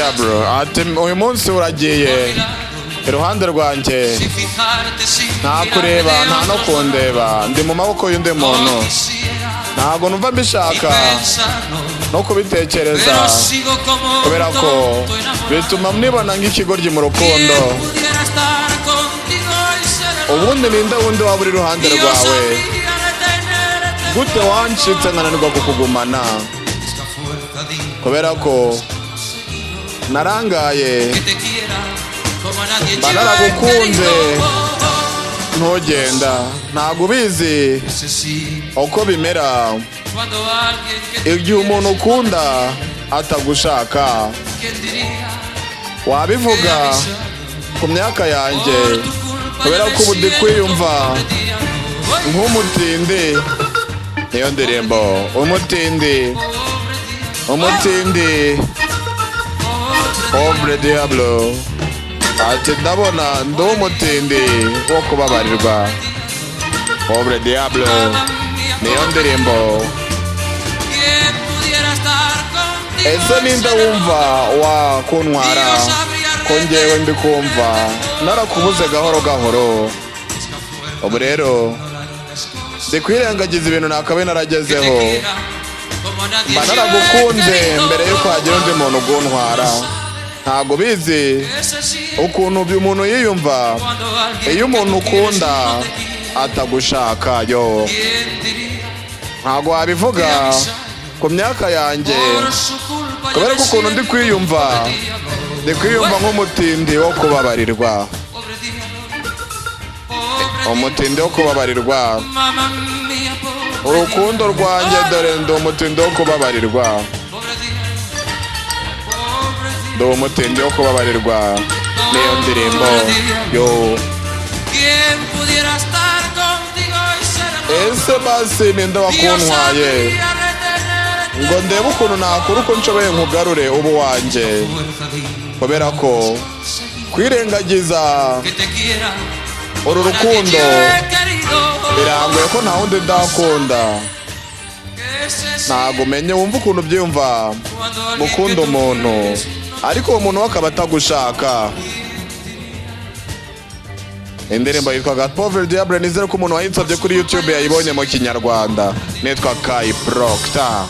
Diable ati uyu munsi uragiye iruhande rwanjye nta kureba nta no kundeba ndi mu maboko y'undi muntu ntago numva mbishaka no kubitekereza kubera ko bituma mnibona nk'ikigoryi mu rukundo ubundi ninde wundi waba uri iruhande rwawe gute wancitse nkananirwa kukugumana kubera ko narangaye naragukunze ntugenda ntago ubizi uko bimera igihe umuntu ukunda atagushaka wabivuga ku myaka yanjye kubera ko ubu ndi kwiyumva nk'umutindi niyo ndirimbo umutindi pauvre diable ati ndabona ndi umutindi wo kubabarirwa pauvre diable niyo ndirimbo ese ninde wumva wakuntwara ko njyewe ndi kumva narakubuze gahoro gahoro ubu rero ndi kwirengagiza ibintu nakabaye naragezeho mba naragukunze mbere yuko hagira undi muntu uguntwara ntago bizi ukuntu umuntu yiyumva iyo umuntu ukunda atagushaka yo ntago wabivuga ku myaka yanjye kubera ko ukuntu ndi kwiyumva nk'umutindi wo kubabarirwa umutindi wo kubabarirwa urukundo rwanjye dore ndi umutindi wo kubabarirwa ndi umutindi wo kubabarirwa niyo ndirimbo yo ese basi ninde wakuntwaye ngo ndebe ukuntu nakora uko nshoboye nkugarure ubu wanjye kubera ko kwirengagiza uru rukundo birangoye ko nta wundi ndakunda ntago umenye wumva ukuntu byumva gukunda umuntu ariko uwo muntu we akaba atagushaka indirimbo yitwaga Pauvre Diable nizere ko umuntu wayinsabye kuri YouTube yayibonye mu kinyarwanda nitwa Kai Proctor.